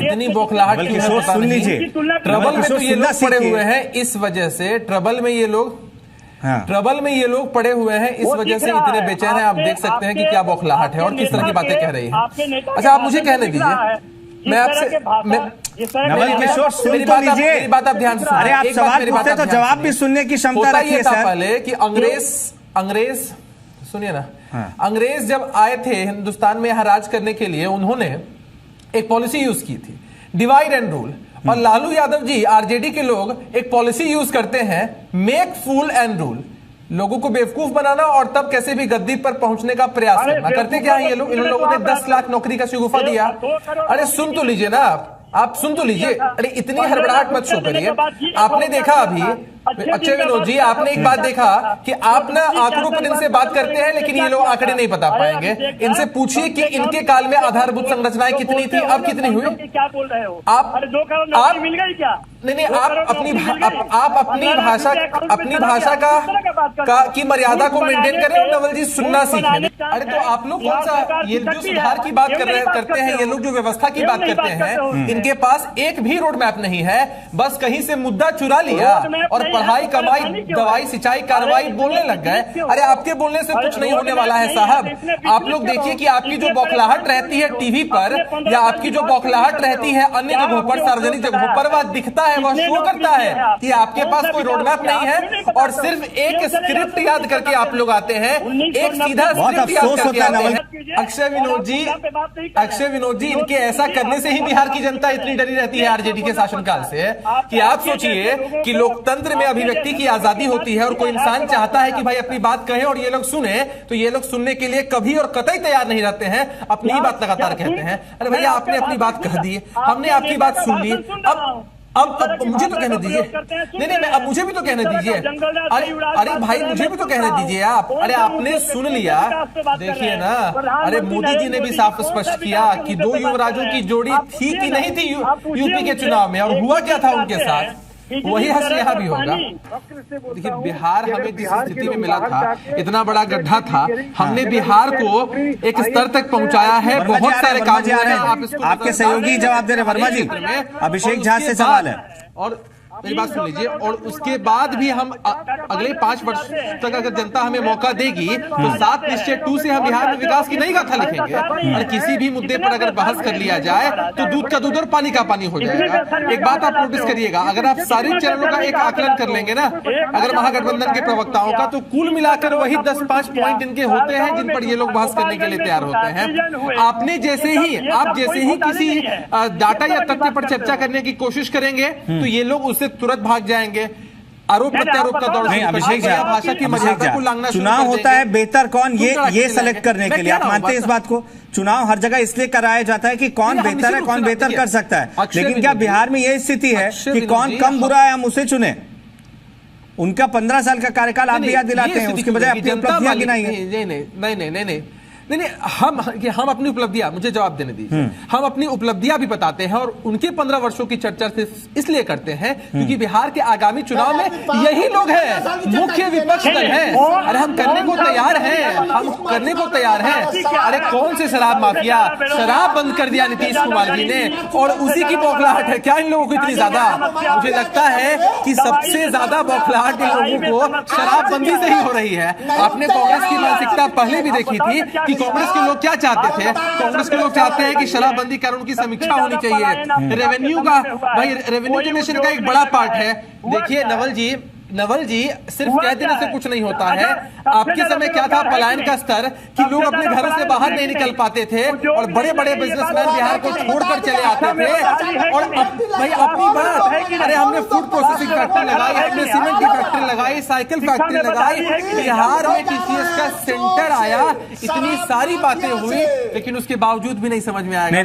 इतनी बौखलाहट क्यों है पता नहीं। ट्रबल में तो ये लोग पड़े हुए हैं, इस वजह से ट्रबल में ये लोग पड़े हुए हैं, इस वजह से इतने बेचैन हैं। आप देख सकते हैं कि क्या बौखलाहट है और किस तरह की बातें कह रही है। अच्छा, आप मुझे कहने दीजिए, मैं आपसे नवल किशोर सुन तो लीजिए, मेरी बात आप ध्यान से सुनिए। अरे आप सवाल पूछते तो जवाब भी सुनने की क्षमता रखिए सर। पहले कि अंग्रेज सुनिए ना, अंग्रेज जब आए थे हिंदुस्तान में यहाँ राज करने के लिए, उन्होंने एक पॉलिसी यूज की थी, डिवाइड एंड रूल। और लालू यादव जी, आरजेडी के लोग एक पॉलिसी यूज करते हैं, मेक फूल एंड रूल, लोगों को बेवकूफ बनाना और तब कैसे भी गद्दी पर पहुंचने का प्रयास करना। करते क्या है ये लोग? इन लोगों ने 10 लाख नौकरी का शगुफा दिया। अरे सुन तो लीजिए ना, आप सुन तो लीजिए। अरे इतनी हड़बड़ाहट मत शो करिए। आपने देखा अभी, अच्छे विनोद जी, आपने एक बात देखा कि आप ना आंकड़ों पर इनसे बात करते हैं, लेकिन ये लोग आंकड़े नहीं बता पाएंगे। इनसे पूछिए कि इनके काल में आधारभूत संरचनाएं कितनी थी, अब कितनी हुई। क्या बोल रहे हो आप? 2 करोड़ नौकरी मिल गई क्या? नहीं, आप अपनी भाषा की मर्यादा को मेंटेन करें और नवल जी सुनना सीखें। अरे तो आप लोग कौन सा, ये जो सुधार की बात करते हैं, ये लोग जो व्यवस्था की बात करते हैं, इनके पास एक भी रोड मैप नहीं है। बस कहीं से मुद्दा चुरा लिया और पढ़ाई, कमाई, दवाई, सिंचाई, कार्रवाई बोलने लग गए। अरे आपके बोलने से कुछ नहीं होने वाला है साहब। आप लोग देखिए कि आपकी जो बौखलाहट रहती है टीवी पर, या आपकी जो बौखलाहट रहती है अन्य जगहों पर, सार्वजनिक जगहों पर, वह दिखता है, वह शो करता है कि आपके पास कोई रोड मैप नहीं है और सिर्फ एक स्क्रिप्ट याद करके आप लोग आते हैं, एक सीधा स्क्रिप्ट याद करके आते हैं। अक्षय विनोद जी, इनके ऐसा करने से ही बिहार की जनता इतनी डरी रहती है आरजेडी के शासनकाल से कि आप सोचिए कि लोकतंत्र में अभिव्यक्ति की आजादी होती है और कोई इंसान चाहता है कि भाई अपनी बात कहे और ये लोग सुने, तो ये लोग सुनने के लिए कभी और कतई तैयार नहीं रहते हैं, अपनी ही बात लगातार कहते हैं। अरे भैया, आपने अपनी बात कह दी, हमने आपकी बात सुन ली, अब मुझे तो कहने दीजिए। नहीं, अब मुझे भी तो कहने दीजिए। अरे भाई, मुझे भी तो कहने दीजिए आप। अरे आपने सुन लिया, देखिए ना। अरे मोदी जी ने भी साफ स्पष्ट किया कि 2 युवराजों की जोड़ी थी कि नहीं थी यूपी के चुनाव में, और हुआ क्या था उनके साथ, वही हंसी यहाँ भी होगा। देखिए, बिहार हमें जिस स्थिति में मिला था, इतना बड़ा गड्ढा था, हमने बिहार को एक स्तर तक पहुंचाया है। बहुत सारे काम हुए हैं। आपके सहयोगी जवाब दे रहे वर्मा जी। अभिषेक झा से सवाल है, और मेरी बात सुन लीजिए। और उसके बाद भी हम अगले 5 वर्ष तक अगर जनता हमें मौका देगी तो 7 निश्चय 2 से हम बिहार में विकास की नई गाथा लिखेंगे। और किसी भी मुद्दे पर अगर बहस कर लिया जाए तो दूध का दूध और पानी का पानी हो जाएगा। एक बात आप नोटिस करिएगा, अगर आप सारे चरणों का एक आकलन कर लेंगे ना, अगर महागठबंधन के प्रवक्ताओं का, तो कुल मिलाकर वही 10-5 पॉइंट इनके होते हैं जिन पर ये लोग बहस करने के लिए तैयार होते हैं। आप जैसे ही किसी डाटा या तथ्य पर चर्चा करने की कोशिश करेंगे तो ये लोग उससे तुरंत भाग जाएंगे। आरोप प्रत्यारोप का दौर। अभिषेक झा, भाषा की मर्यादा को लांघना शुरू चुनाव होता है बेहतर कौन, ये सेलेक्ट करने के लिए आप मानते हैं इस बात को? चुनाव हर जगह इसलिए कराया जाता है कि कौन बेहतर है, कौन बेहतर कर सकता है। लेकिन क्या बिहार में यह स्थिति है कि कौन कम बुरा है हम उसे चुने? उनका 15 साल का कार्यकाल आप भी याद दिलाते हैं, उसके बजाय अपनी उपलब्धियां गिनाई है। नहीं, हम अपनी उपलब्धियां, मुझे जवाब देने दीजिए। हम अपनी उपलब्धियां भी बताते हैं और उनके 15 वर्षों की चर्चा इसलिए करते हैं क्योंकि बिहार के आगामी चुनाव में यही लोग हैं, मुख्य विपक्ष दल हैं। अरे हम करने को तैयार हैं, अरे कौन से शराब माफिया, शराब बंद कर दिया नीतीश कुमार जी ने, और उसी की बौखलाहट है क्या इन लोगों को इतनी ज्यादा? मुझे लगता है कि सबसे ज्यादा बौखलाहट इन लोगों को शराबबंदी से ही हो रही है। आपने कांग्रेस की मानसिकता पहले भी देखी थी। कांग्रेस के लोग क्या चाहते थे? कांग्रेस के लोग चाहते हैं कि शराबबंदी कानून की समीक्षा होनी चाहिए। रेवेन्यू का, भाई रेवेन्यू जनरेशन का एक बड़ा पार्ट है। देखिए नवल जी, सिर्फ कह देने से कुछ नहीं होता है। आपके समय क्या था पलायन का स्तर कि लोग अपने घरों से बाहर नहीं निकल पाते थे और बड़े बड़े बिजनेसमैन बिहार को छोड़कर चले आते थे। और भाई अपनी बात, अरे हमने फूड प्रोसेसिंग फैक्ट्री लगाई, हमने सीमेंट की फैक्ट्री लगाई, साइकिल फैक्ट्री लगाई, बिहार में टीसीएस का सेंटर आया, इतनी सारी बातें हुई, लेकिन उसके बावजूद भी नहीं समझ में आया।